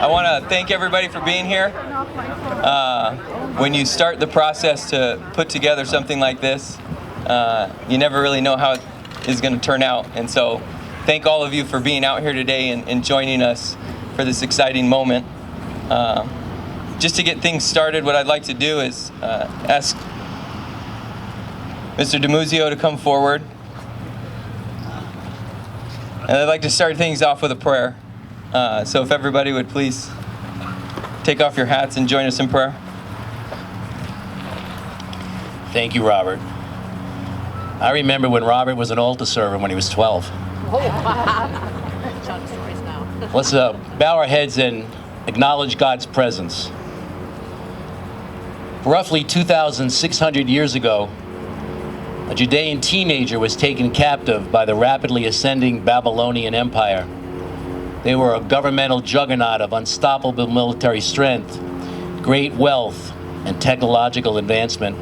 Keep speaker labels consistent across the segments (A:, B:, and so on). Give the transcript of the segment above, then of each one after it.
A: I want to thank everybody for being here. When you start the process to put together something like this, you never really know how it is going to turn out. And so thank all of you for being out here today and joining us for this exciting moment. Just to get things started, what I'd like to do is ask Mr. DiMuzio to come forward. And I'd like to start things off with a prayer. So if everybody would please take off your hats and join us in prayer.
B: Thank you, Robert. I remember when Robert was an altar server when he was 12. Let's bow our heads and acknowledge God's presence. Roughly 2,600 years ago, a Judean teenager was taken captive by the rapidly ascending Babylonian Empire. They were a governmental juggernaut of unstoppable military strength, great wealth, and technological advancement.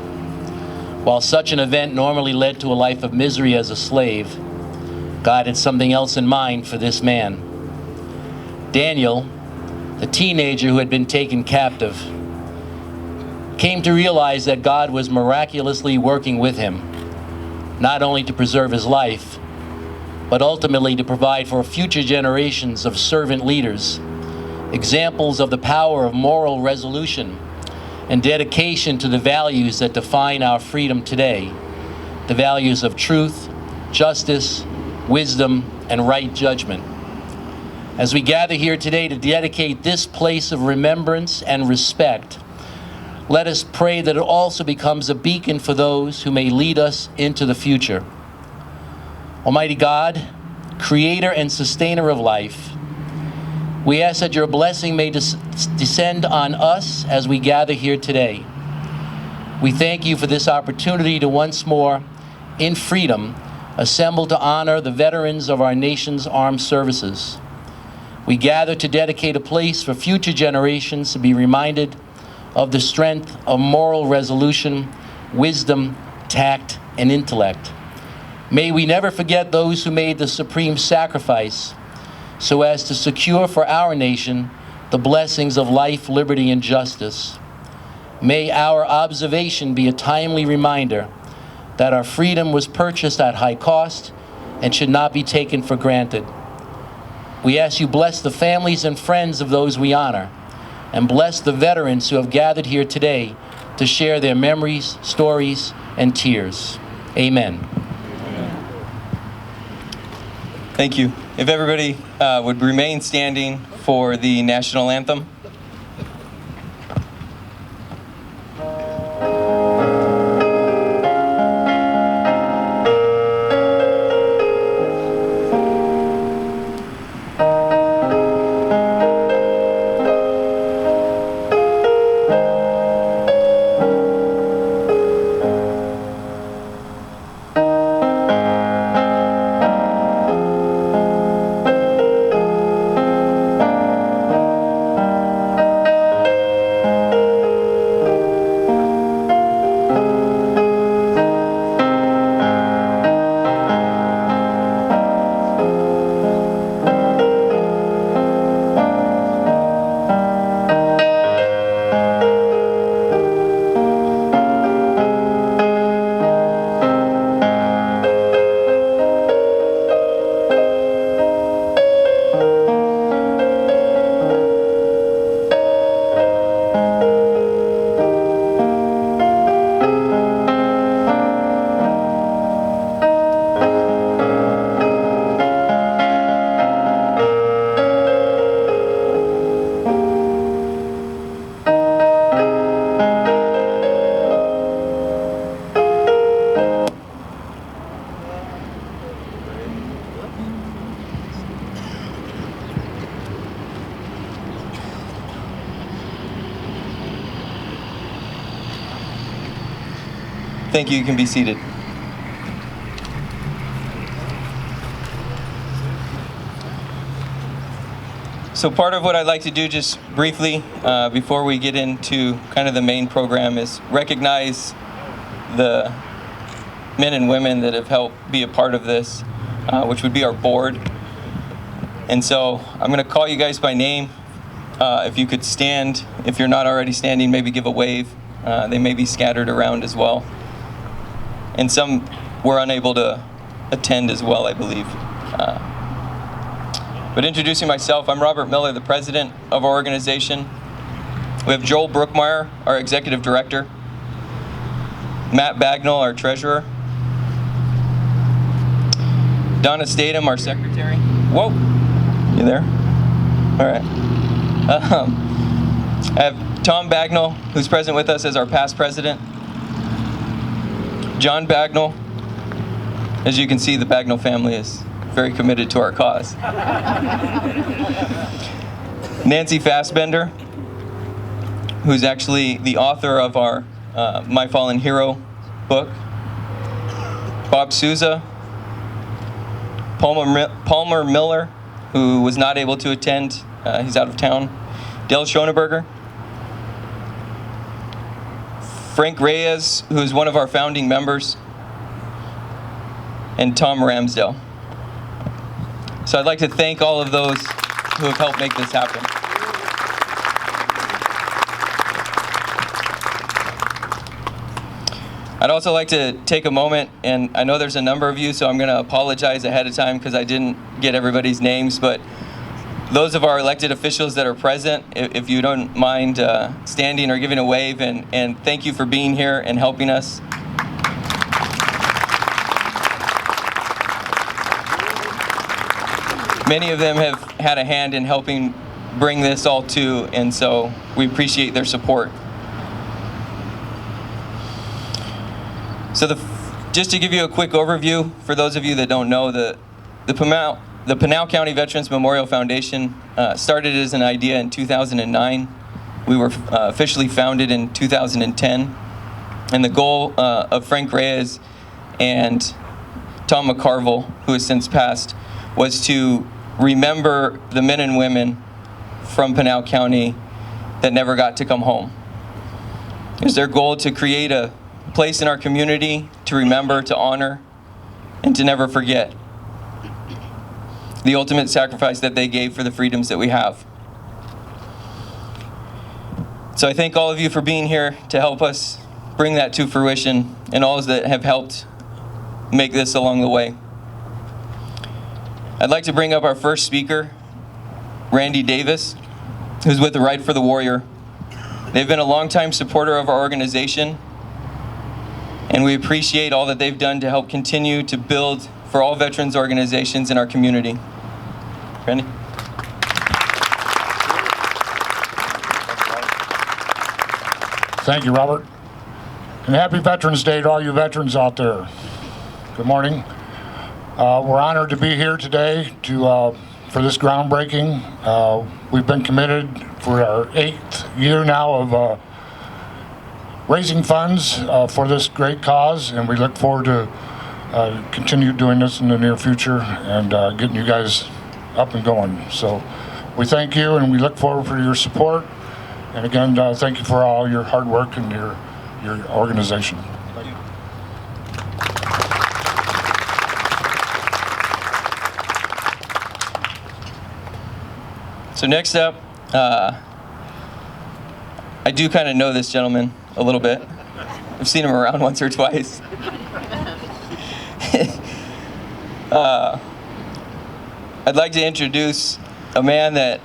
B: While such an event normally led to a life of misery as a slave, God had something else in mind for this man. Daniel, the teenager who had been taken captive, came to realize that God was miraculously working with him, not only to preserve his life, but ultimately to provide for future generations of servant leaders, examples of the power of moral resolution and dedication to the values that define our freedom today, the values of truth, justice, wisdom, and right judgment. As we gather here today to dedicate this place of remembrance and respect, let us pray that it also becomes a beacon for those who may lead us into the future. Almighty God, creator and sustainer of life, we ask that your blessing may descend on us as we gather here today. We thank you for this opportunity to once more, in freedom, assemble to honor the veterans of our nation's armed services. We gather to dedicate a place for future generations to be reminded of the strength of moral resolution, wisdom, tact, and intellect. May we never forget those who made the supreme sacrifice so as to secure for our nation the blessings of life, liberty, and justice. May our observation be a timely reminder that our freedom was purchased at high cost and should not be taken for granted. We ask you bless the families and friends of those we honor, and bless the veterans who have gathered here today to share their memories, stories, and tears. Amen.
A: Thank you. If everybody would remain standing for the national anthem. Thank you. You can be seated. So part of what I'd like to do just briefly before we get into kind of the main program is recognize the men and women that have helped be a part of this, which would be our board. And so I'm going to call you guys by name. if you could stand, if you're not already standing, maybe give a wave. They may be scattered around as well. And some were unable to attend as well, I believe. But introducing myself, I'm Robert Miller, the president of our organization. We have Joel Brookmeyer, our executive director. Matt Bagnall, our treasurer. Donna Statham, our secretary. Whoa, you there? All right. I have Tom Bagnall, who's present with us as our past president. John Bagnall. As you can see, the Bagnall family is very committed to our cause. Nancy Fassbender, who's actually the author of our My Fallen Hero book. Bob Souza. Palmer Miller, who was not able to attend. He's out of town. Dale Schoneberger. Frank Reyes, who's one of our founding members. And Tom Ramsdale. So I'd like to thank all of those who have helped make this happen. I'd also like to take a moment, and I know there's a number of you, so I'm going to apologize ahead of time because I didn't get everybody's names, but those of our elected officials that are present, if you don't mind standing or giving a wave, and thank you for being here and helping us. Many of them have had a hand in helping bring this all to, and so we appreciate their support. So just to give you a quick overview, for those of you that don't know, the Pinal County Veterans Memorial Foundation started as an idea in 2009. We were officially founded in 2010. And the goal of Frank Reyes and Tom McCarville, who has since passed, was to remember the men and women from Pinal County that never got to come home. It was their goal to create a place in our community to remember, to honor, and to never forget the ultimate sacrifice that they gave for the freedoms that we have. So I thank all of you for being here to help us bring that to fruition, and all that have helped make this along the way. I'd like to bring up our first speaker, Randy Davis, who's with the Right for the Warrior. They've been a longtime supporter of our organization, and we appreciate all that they've done to help continue to build for all veterans organizations in our community. Randy?
C: Thank you, Robert. And happy Veterans Day to all you veterans out there. Good morning. We're honored to be here today for this groundbreaking. We've been committed for our 8th year now of raising funds for this great cause, and we look forward to continue doing this in the near future and getting you guys up and going. So we thank you, and we look forward for your support. And again, thank you for all your hard work and your organization. Thank you.
A: So next up, I do kind of know this gentleman a little bit. I've seen him around once or twice. I'd like to introduce a man that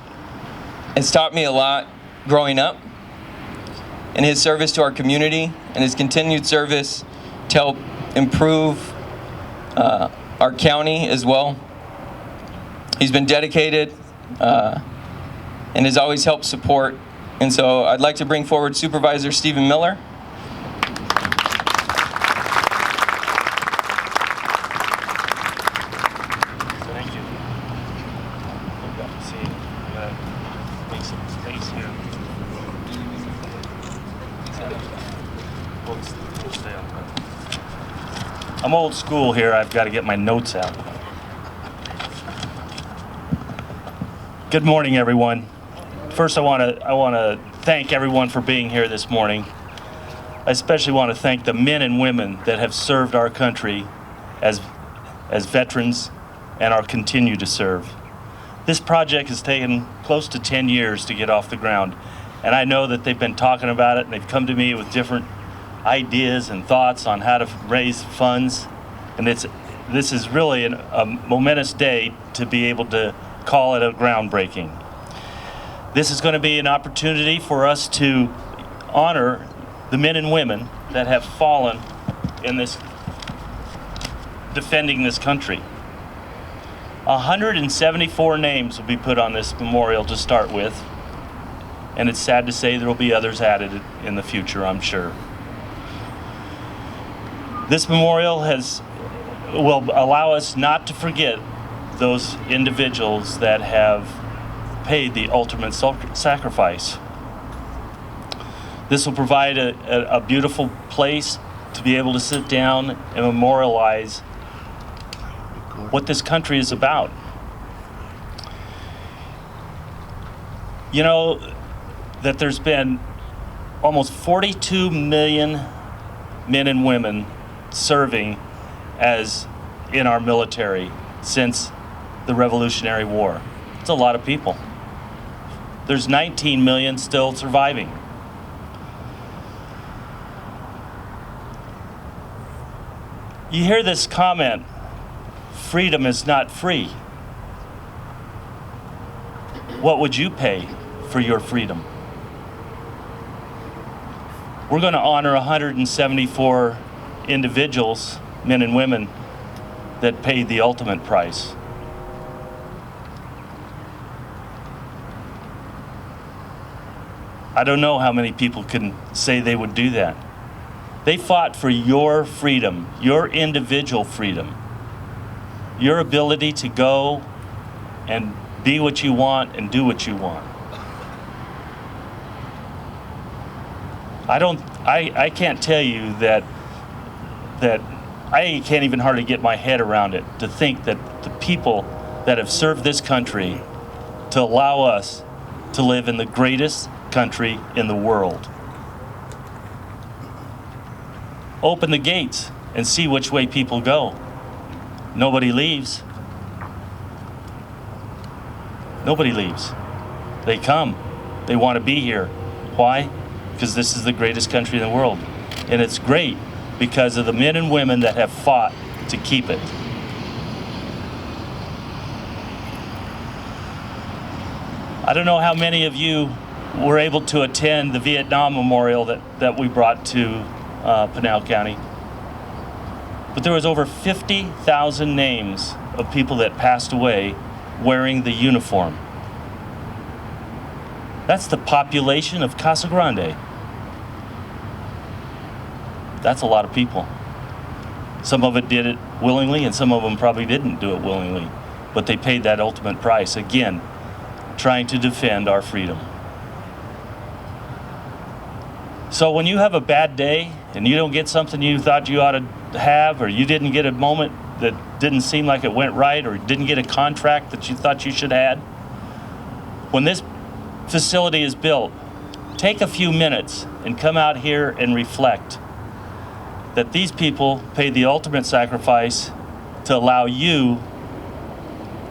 A: has taught me a lot growing up, and his service to our community and his continued service to help improve our county as well. He's been dedicated and has always helped support. And so I'd like to bring forward Supervisor Stephen Miller.
D: Thank you. See, I'm gonna make some space here. We'll stay on. I'm old school here. I've got to get my notes out. Good morning, everyone. First, I want to thank everyone for being here this morning. I especially want to thank the men and women that have served our country as veterans and are continue to serve. This project has taken close to 10 years to get off the ground. And I know that they've been talking about it, and they've come to me with different ideas and thoughts on how to raise funds. And this is really a momentous day to be able to call it a groundbreaking. This is going to be an opportunity for us to honor the men and women that have fallen in this defending this country. 174 names will be put on this memorial to start with, and it's sad to say there will be others added in the future, I'm sure. This memorial will allow us not to forget those individuals that have paid the ultimate sacrifice. This will provide a beautiful place to be able to sit down and memorialize what this country is about. You know that there's been almost 42 million men and women serving as in our military since the Revolutionary War. It's a lot of people. There's 19 million still surviving. You hear this comment, freedom is not free. What would you pay for your freedom? We're going to honor 174 individuals, men and women, that paid the ultimate price. I don't know how many people can say they would do that. They fought for your freedom, your individual freedom, your ability to go and be what you want and do what you want. I can't tell you that I can't even hardly get my head around it, to think that the people that have served this country to allow us to live in the greatest country in the world. Open the gates and see which way people go. Nobody leaves. Nobody leaves. They come. They want to be here. Why? Because this is the greatest country in the world. And it's great because of the men and women that have fought to keep it. I don't know how many of you were able to attend the Vietnam Memorial that we brought to Pinal County. But there was over 50,000 names of people that passed away wearing the uniform. That's the population of Casa Grande. That's a lot of people. Some of it did it willingly, and some of them probably didn't do it willingly, but they paid that ultimate price, again, trying to defend our freedom. So when you have a bad day and you don't get something you thought you ought to have, or you didn't get a moment that didn't seem like it went right, or didn't get a contract that you thought you should have had, when this facility is built, take a few minutes and come out here and reflect that these people paid the ultimate sacrifice to allow you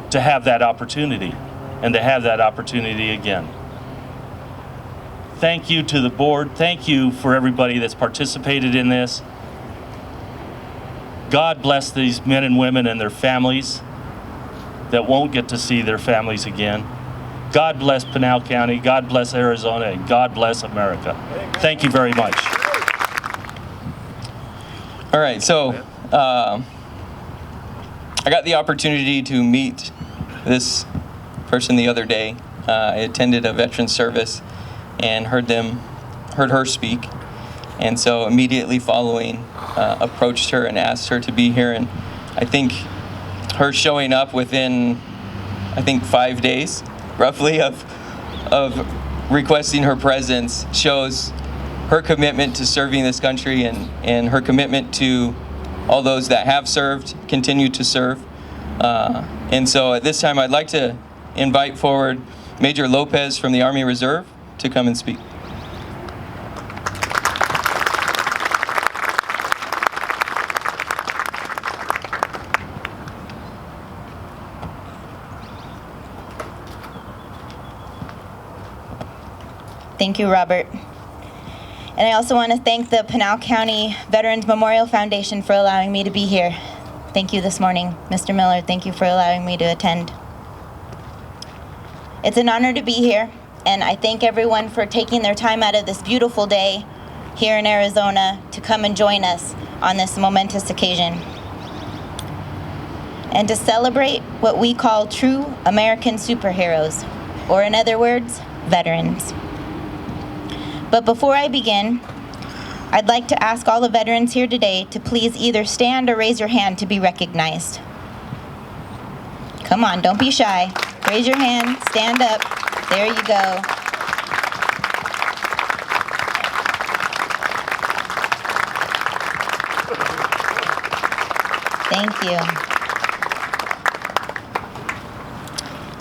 D: to have that opportunity, and to have that opportunity again. Thank you to the board. Thank you for everybody that's participated in this. God bless these men and women and their families that won't get to see their families again. God bless Pinal County, God bless Arizona, and God bless America. Thank you very much.
A: All right, so I got the opportunity to meet this person the other day. I attended a veteran service and heard her speak, and so immediately following approached her and asked her to be here. And I think her showing up within 5 days roughly of requesting her presence shows her commitment to serving this country, and her commitment to all those that have served, continue to serve. And so at this time I'd like to invite forward Major Lopez from the Army Reserve to come and speak.
E: Thank you, Robert. And I also want to thank the Pinal County Veterans Memorial Foundation for allowing me to be here. Thank you this morning. Mr. Miller, thank you for allowing me to attend. It's an honor to be here, and I thank everyone for taking their time out of this beautiful day here in Arizona to come and join us on this momentous occasion. And to celebrate what we call true American superheroes, or in other words, veterans. But before I begin, I'd like to ask all the veterans here today to please either stand or raise your hand to be recognized. Come on, don't be shy. Raise your hand, stand up. There you go. Thank you.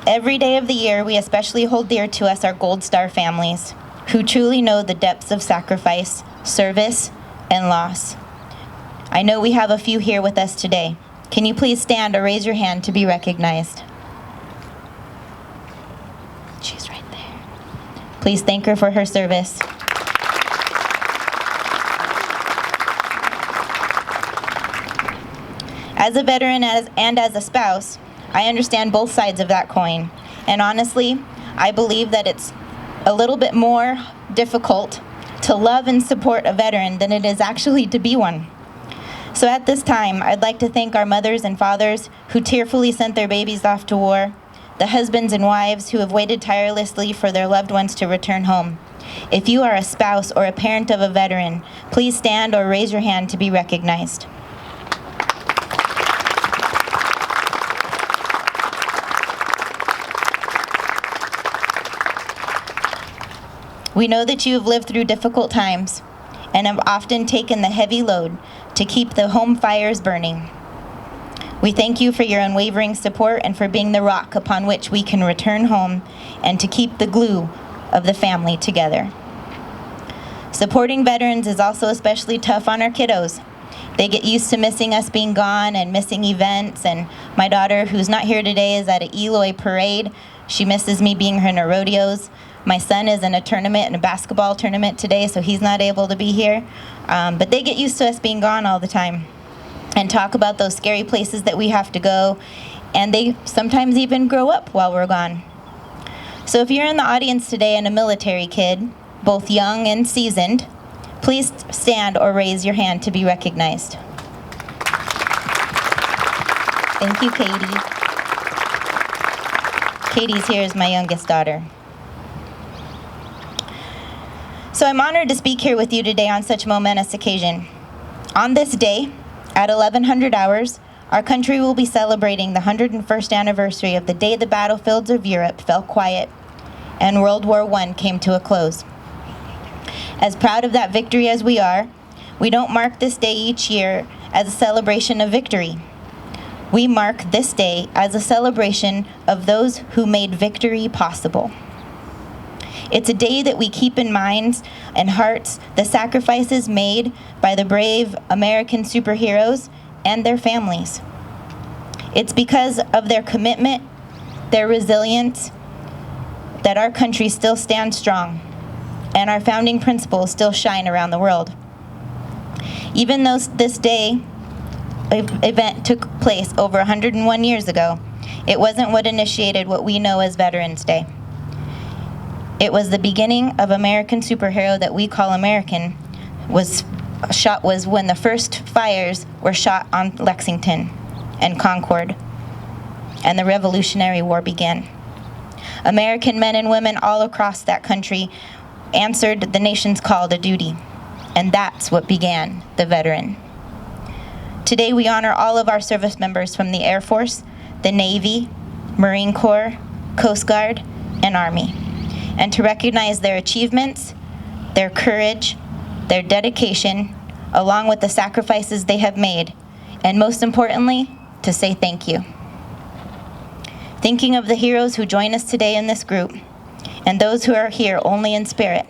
E: Every day of the year, we especially hold dear to us our Gold Star families, who truly know the depths of sacrifice, service, and loss. I know we have a few here with us today. Can you please stand or raise your hand to be recognized? She's right there. Please thank her for her service. As a veteran and as a spouse, I understand both sides of that coin. And honestly, I believe that it's a little bit more difficult to love and support a veteran than it is actually to be one. So at this time, I'd like to thank our mothers and fathers who tearfully sent their babies off to war, the husbands and wives who have waited tirelessly for their loved ones to return home. If you are a spouse or a parent of a veteran, please stand or raise your hand to be recognized. We know that you have lived through difficult times and have often taken the heavy load to keep the home fires burning. We thank you for your unwavering support and for being the rock upon which we can return home and to keep the glue of the family together. Supporting veterans is also especially tough on our kiddos. They get used to missing us being gone and missing events, and my daughter, who's not here today, is at an Eloy parade. She misses me being her in her rodeos. My son is in a tournament, in a basketball tournament today, so he's not able to be here. But they get used to us being gone all the time and talk about those scary places that we have to go, and they sometimes even grow up while we're gone. So if you're in the audience today and a military kid, both young and seasoned, please stand or raise your hand to be recognized. Thank you, Katie. Katie's here is my youngest daughter. So I'm honored to speak here with you today on such a momentous occasion. On this day, at 1100 hours, our country will be celebrating the 101st anniversary of the day the battlefields of Europe fell quiet and World War I came to a close. As proud of that victory as we are, we don't mark this day each year as a celebration of victory. We mark this day as a celebration of those who made victory possible. It's a day that we keep in minds and hearts the sacrifices made by the brave American superheroes and their families. It's because of their commitment, their resilience, that our country still stands strong and our founding principles still shine around the world. Even though this day event took place over 101 years ago, it wasn't what initiated what we know as Veterans Day. It was the beginning of American superhero that we call American was when the first fires were shot on Lexington and Concord, and the Revolutionary War began. American men and women all across that country answered the nation's call to duty, and that's what began the veteran. Today we honor all of our service members from the Air Force, the Navy, Marine Corps, Coast Guard, and Army, and to recognize their achievements, their courage, their dedication, along with the sacrifices they have made, and most importantly, to say thank you. Thinking of the heroes who join us today in this group, and those who are here only in spirit,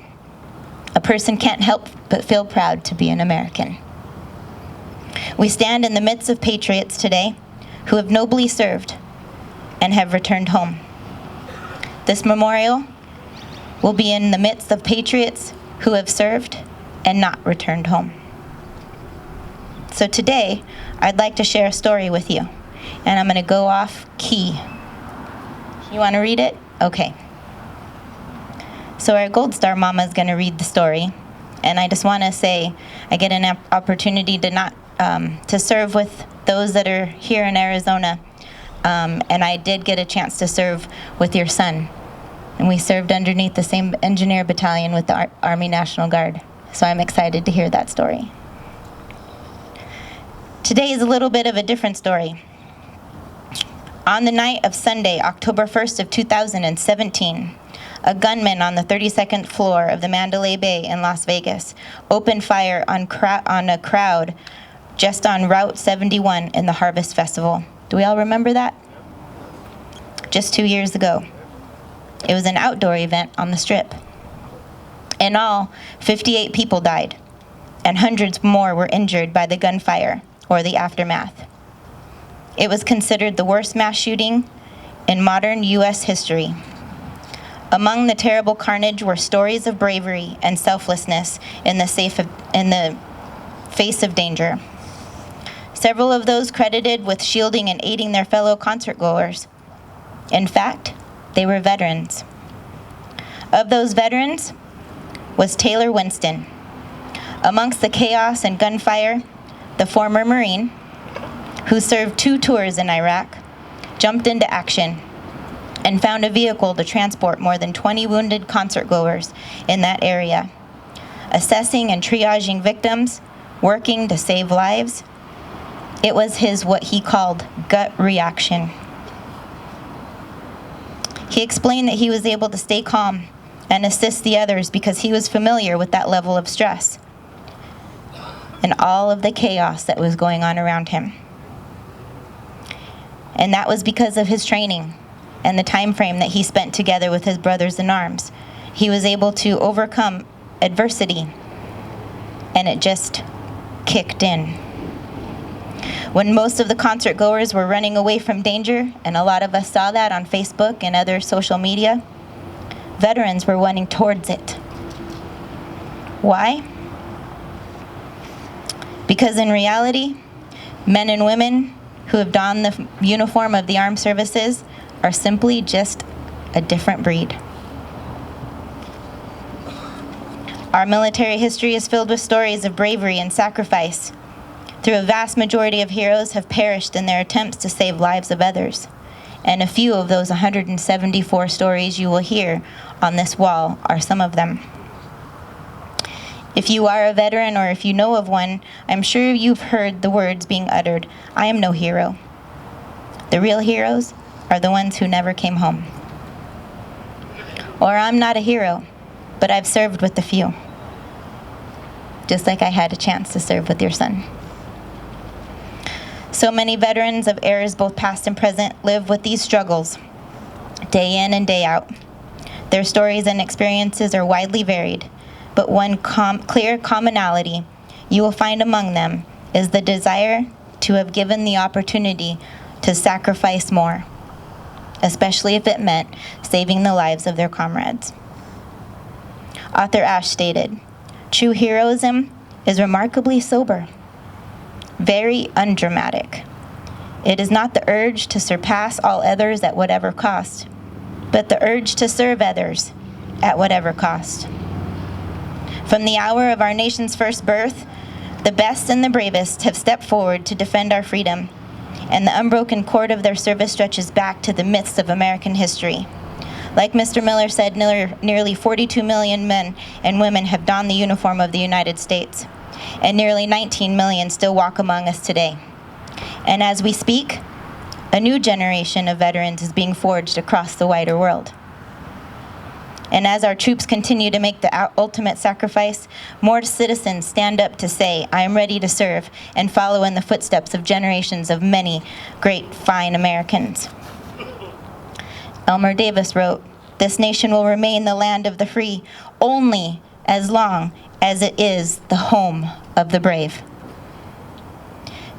E: a person can't help but feel proud to be an American. We stand in the midst of patriots today who have nobly served and have returned home. This memorial will be in the midst of patriots who have served and not returned home. So today, I'd like to share a story with you, and I'm going to go off key. You want to read it? Okay. So our Gold Star Mama is going to read the story, and I just want to say I get an opportunity to serve with those that are here in Arizona, and I did get a chance to serve with your son, and we served underneath the same engineer battalion with the Army National Guard. So I'm excited to hear that story. Today is a little bit of a different story. On the night of Sunday, October 1st of 2017, a gunman on the 32nd floor of the Mandalay Bay in Las Vegas opened fire on a crowd just on Route 71 in the Harvest Festival. Do we all remember that? Just 2 years ago. It was an outdoor event on the Strip. In all, 58 people died, and hundreds more were injured by the gunfire or the aftermath. It was considered the worst mass shooting in modern U.S. history. Among the terrible carnage were stories of bravery and selflessness in the face of danger. Several of those credited with shielding and aiding their fellow concertgoers. In fact, they were veterans. Of those veterans was Taylor Winston. Amongst the chaos and gunfire, the former Marine, who served 2 tours in Iraq, jumped into action and found a vehicle to transport more than 20 wounded concertgoers in that area, assessing and triaging victims, working to save lives. It was his what he called gut reaction. He explained that he was able to stay calm and assist the others because he was familiar with that level of stress and all of the chaos that was going on around him. And that was because of his training and the time frame that he spent together with his brothers in arms. He was able to overcome adversity, and it just kicked in. When most of the concert goers were running away from danger, and a lot of us saw that on Facebook and other social media, veterans were running towards it. Why? Because in reality, men and women who have donned the uniform of the armed services are simply just a different breed. Our military history is filled with stories of bravery and sacrifice. Through a vast majority of heroes have perished in their attempts to save lives of others. And a few of those 174 stories you will hear on this wall are some of them. If you are a veteran or if you know of one, I'm sure you've heard the words being uttered, "I am no hero." The real heroes are the ones who never came home. Or I'm not a hero, but I've served with the few. Just like I had a chance to serve with your son. So many veterans of eras, both past and present, live with these struggles, day in and day out. Their stories and experiences are widely varied, but one clear commonality you will find among them is the desire to have given the opportunity to sacrifice more, especially if it meant saving the lives of their comrades. Author Ash stated, "True heroism is remarkably sober, very undramatic. It is not the urge to surpass all others at whatever cost, but the urge to serve others at whatever cost. From the hour of our nation's first birth, the best and the bravest have stepped forward to defend our freedom, and the unbroken cord of their service stretches back to the midst of American history. Like Mr. Miller said, nearly 42 million men and women have donned the uniform of the United States, and nearly 19 million still walk among us today. And as we speak, a new generation of veterans is being forged across the wider world. And as our troops continue to make the ultimate sacrifice, more citizens stand up to say, I am ready to serve and follow in the footsteps of generations of many great, fine Americans. Elmer Davis wrote, "This nation will remain the land of the free only as long as it is the home of the brave."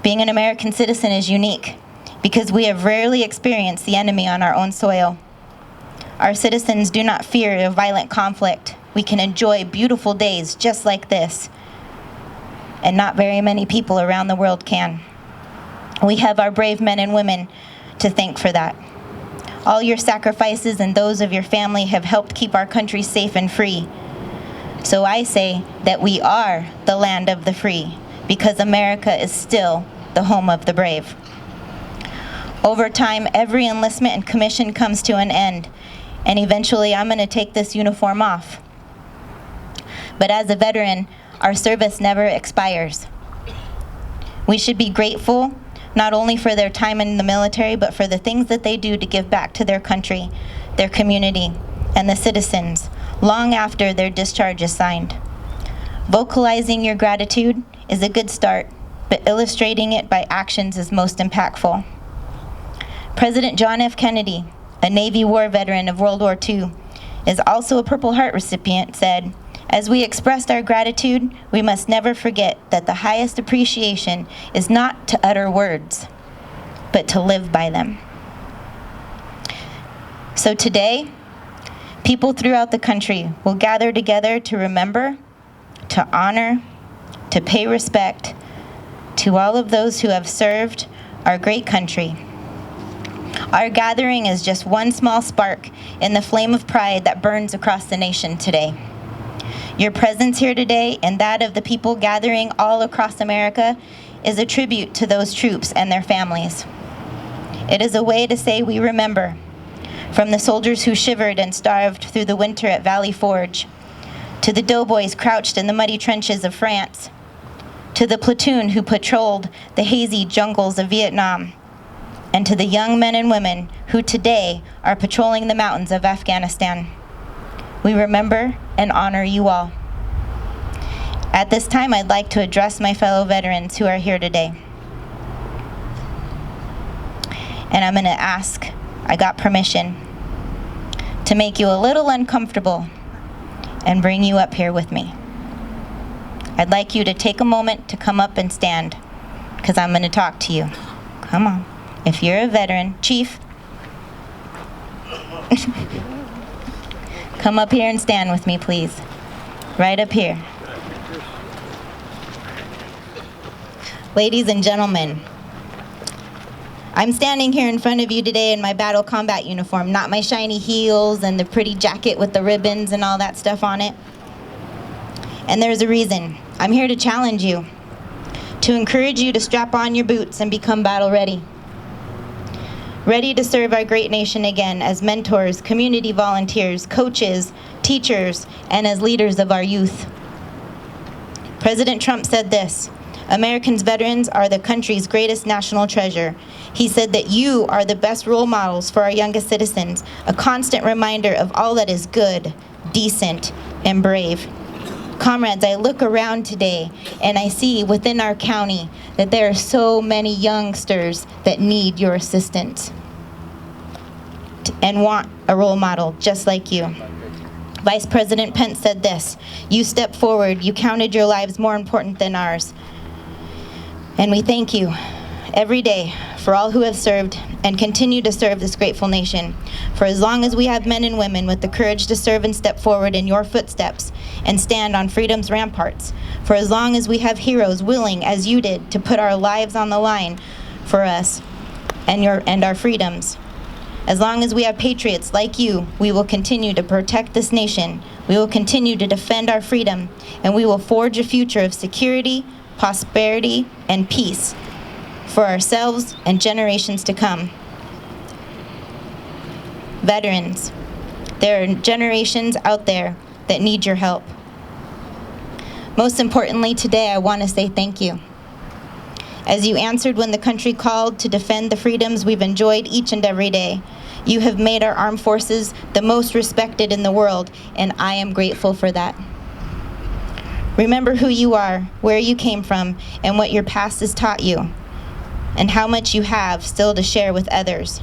E: Being an American citizen is unique because we have rarely experienced the enemy on our own soil. Our citizens do not fear a violent conflict. We can enjoy beautiful days just like this, and not very many people around the world can. We have our brave men and women to thank for that. All your sacrifices and those of your family have helped keep our country safe and free. So I say that we are the land of the free, because America is still the home of the brave. Over time, every enlistment and commission comes to an end, and eventually I'm going to take this uniform off. But as a veteran, our service never expires. We should be grateful not only for their time in the military, but for the things that they do to give back to their country, their community, and the citizens long after their discharge is signed. Vocalizing your gratitude is a good start, but illustrating it by actions is most impactful. President John F. Kennedy, a Navy war veteran of World War II, is also a Purple Heart recipient, said, "As we expressed our gratitude, we must never forget that the highest appreciation is not to utter words, but to live by them." So today, people throughout the country will gather together to remember, to honor, to pay respect to all of those who have served our great country. Our gathering is just one small spark in the flame of pride that burns across the nation today. Your presence here today and that of the people gathering all across America is a tribute to those troops and their families. It is a way to say we remember, from the soldiers who shivered and starved through the winter at Valley Forge, to the doughboys crouched in the muddy trenches of France, to the platoon who patrolled the hazy jungles of Vietnam, and to the young men and women who today are patrolling the mountains of Afghanistan. We remember and honor you all. At this time, I'd like to address my fellow veterans who are here today. And I'm going to ask, I got permission to make you a little uncomfortable and bring you up here with me. I'd like you to take a moment to come up and stand, because I'm going to talk to you. Come on. If you're a veteran, Chief, come up here and stand with me, please. Right up here. Ladies and gentlemen, I'm standing here in front of you today in my battle combat uniform, not my shiny heels and the pretty jacket with the ribbons and all that stuff on it. And there's a reason. I'm here to challenge you, to encourage you to strap on your boots and become battle ready. Ready to serve our great nation again as mentors, community volunteers, coaches, teachers, and as leaders of our youth. President Trump said this: Americans' veterans are the country's greatest national treasure. He said that you are the best role models for our youngest citizens, a constant reminder of all that is good, decent, and brave. Comrades, I look around today and I see within our county that there are so many youngsters that need your assistance and want a role model just like you. Vice President Pence said this: you stepped forward, you counted your lives more important than ours. And we thank you every day for all who have served and continue to serve this grateful nation. For as long as we have men and women with the courage to serve and step forward in your footsteps and stand on freedom's ramparts, for as long as we have heroes willing, as you did, to put our lives on the line for us and our freedoms, as long as we have patriots like you, we will continue to protect this nation, we will continue to defend our freedom, and we will forge a future of security, prosperity, and peace for ourselves and generations to come. Veterans, there are generations out there that need your help. Most importantly, today I want to say thank you. As you answered when the country called to defend the freedoms we've enjoyed each and every day, you have made our armed forces the most respected in the world, and I am grateful for that. Remember who you are, where you came from, and what your past has taught you, and how much you have still to share with others.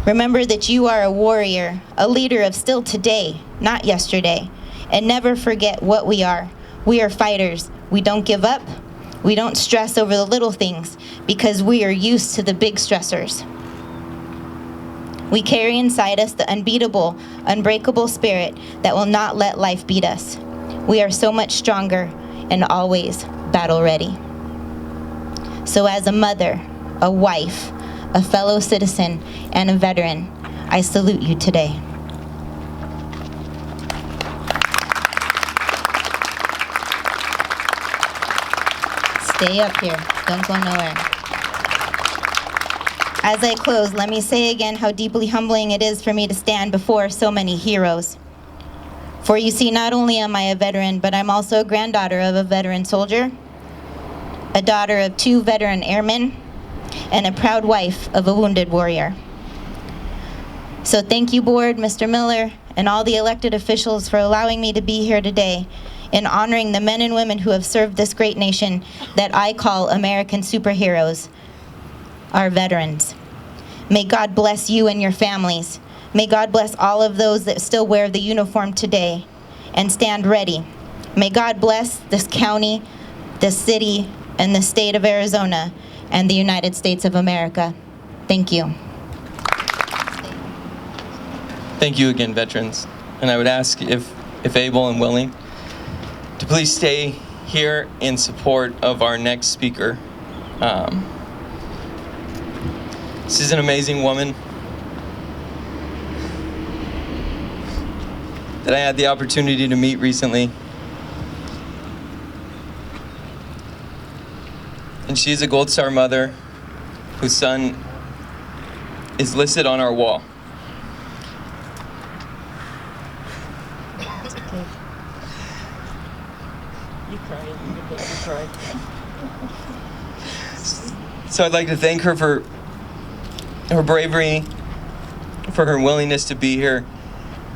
E: Remember that you are a warrior, a leader of still today, not yesterday, and never forget what we are. We are fighters. We don't give up. We don't stress over the little things because we are used to the big stressors. We carry inside us the unbeatable, unbreakable spirit that will not let life beat us. We are so much stronger and always battle ready. So as a mother, a wife, a fellow citizen, and a veteran, I salute you today. Stay up here. Don't go nowhere. As I close, let me say again how deeply humbling it is for me to stand before so many heroes. For you see, not only am I a veteran, but I'm also a granddaughter of a veteran soldier, a daughter of 2 veteran airmen, and a proud wife of a wounded warrior. So thank you, Board, Mr. Miller, and all the elected officials for allowing me to be here today in honoring the men and women who have served this great nation that I call American superheroes, our veterans. May God bless you and your families. May God bless all of those that still wear the uniform today and stand ready. May God bless this county, this city, and the state of Arizona, and the United States of America. Thank you.
A: Thank you again, veterans. And I would ask if able and willing, to please stay here in support of our next speaker. This is an amazing woman that I had the opportunity to meet recently. And she is a Gold Star mother whose son is listed on our wall.
F: It's okay. You cry. You cry.
A: So I'd like to thank her for her bravery, for her willingness to be here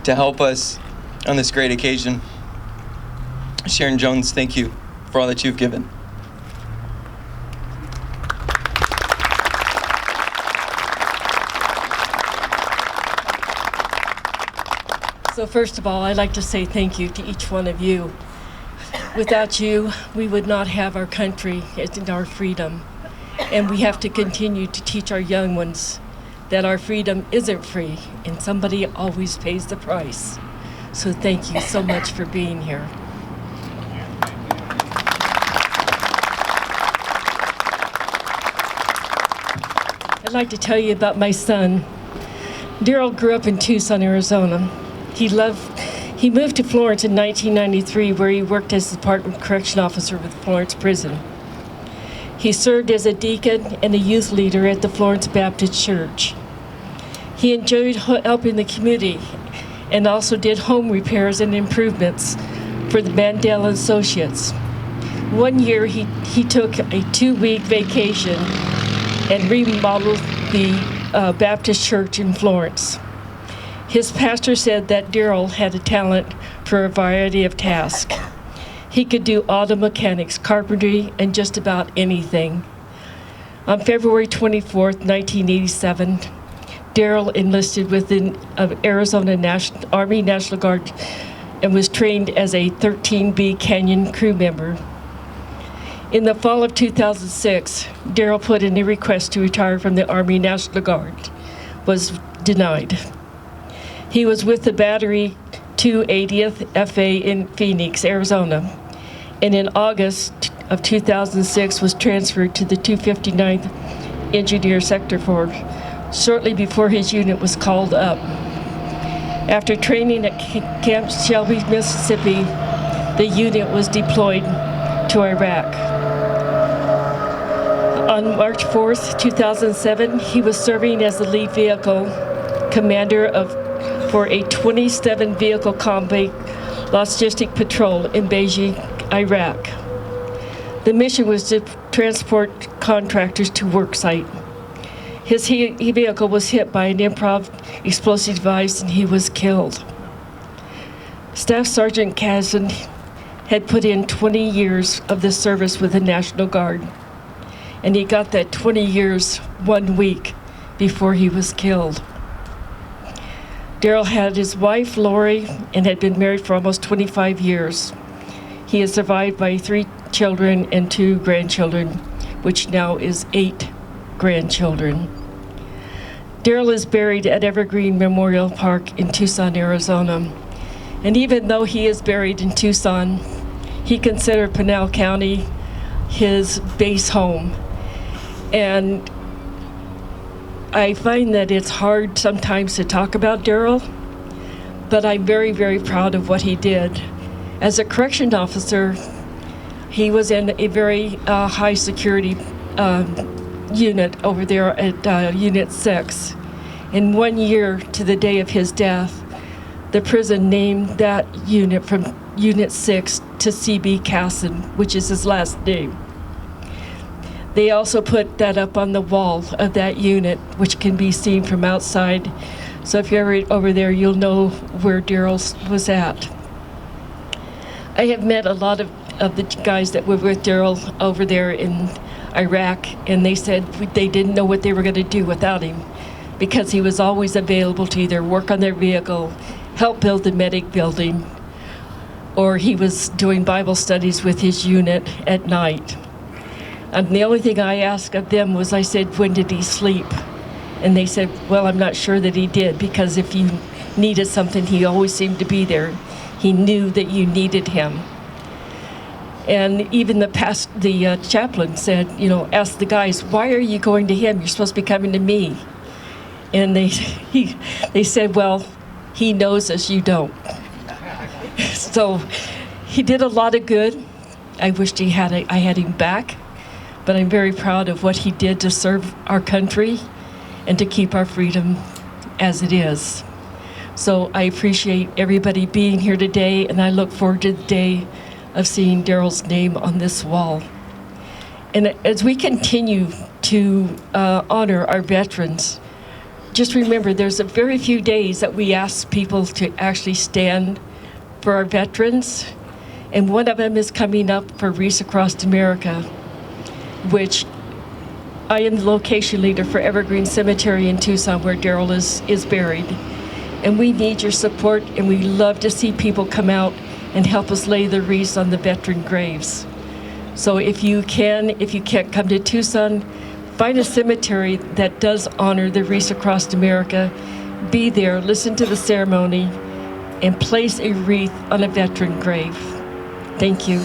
A: to help us on this great occasion. Sharon Jones, thank you for all that you've given.
F: So first of all, I'd like to say thank you to each one of you. Without you, we would not have our country and our freedom. And we have to continue to teach our young ones that our freedom isn't free and somebody always pays the price. So thank you so much for being here. I'd like to tell you about my son. Daryl grew up in Tucson, Arizona. He moved to Florence in 1993, where he worked as a Department Correction Officer with Florence Prison. He served as a deacon and a youth leader at the Florence Baptist Church. He enjoyed helping the community and also did home repairs and improvements for the Mandela Associates. One year, he took a 2-week vacation and remodeled the Baptist Church in Florence. His pastor said that Daryl had a talent for a variety of tasks. He could do auto mechanics, carpentry, and just about anything. On February 24th, 1987, Daryl enlisted within Arizona Army National Guard and was trained as a 13B Canyon crew member. In the fall of 2006, Daryl put in a request to retire from the Army National Guard, was denied. He was with the Battery 280th FA in Phoenix, Arizona, and in August of 2006 was transferred to the 259th Engineer Sector Force, shortly before his unit was called up. After training at Camp Shelby, Mississippi, the unit was deployed to Iraq. On March 4th, 2007, he was serving as the lead vehicle commander for a 27-vehicle combat logistic patrol in Beijing, Iraq. The mission was to transport contractors to work site. His vehicle was hit by an improv explosive device and he was killed. Staff Sergeant Casa had put in 20 years of the service with the National Guard, and he got that 20 years 1 week before he was killed. Daryl had his wife, Lori, and had been married for almost 25 years. He is survived by 3 children and 2 grandchildren, which now is 8 grandchildren. Daryl is buried at Evergreen Memorial Park in Tucson, Arizona. And even though he is buried in Tucson, he considered Pinal County his base home. And I find that it's hard sometimes to talk about Daryl, but I'm very, very proud of what he did. As a correction officer, he was in a very high security unit over there at Unit 6. In 1 year to the day of his death, the prison named that unit from Unit 6 to CB Casa, which is his last name. They also put that up on the wall of that unit, which can be seen from outside. So if you're ever over there, you'll know where Daryl was at. I have met a lot of the guys that were with Daryl over there in Iraq, and they said they didn't know what they were going to do without him, because he was always available to either work on their vehicle, help build the medic building, or he was doing Bible studies with his unit at night. And the only thing I asked of them was, I said, when did he sleep? And they said, well, I'm not sure that he did, because if you needed something, he always seemed to be there. He knew that you needed him. And even the chaplain said, ask the guys, why are you going to him? You're supposed to be coming to me. And they said, well, he knows us, you don't. So he did a lot of good. I wished I had him back, but I'm very proud of what he did to serve our country and to keep our freedom as it is. So I appreciate everybody being here today, and I look forward to the day of seeing Daryl's name on this wall. And as we continue to honor our veterans, just remember there's a very few days that we ask people to actually stand for our veterans, and one of them is coming up for Wreaths Across America, which I am the location leader for Evergreen Cemetery in Tucson, where Daryl is buried. And we need your support, and we love to see people come out and help us lay the wreaths on the veteran graves. So if you can't come to Tucson, find a cemetery that does honor the Wreaths Across America. Be there, listen to the ceremony, and place a wreath on a veteran grave. Thank you.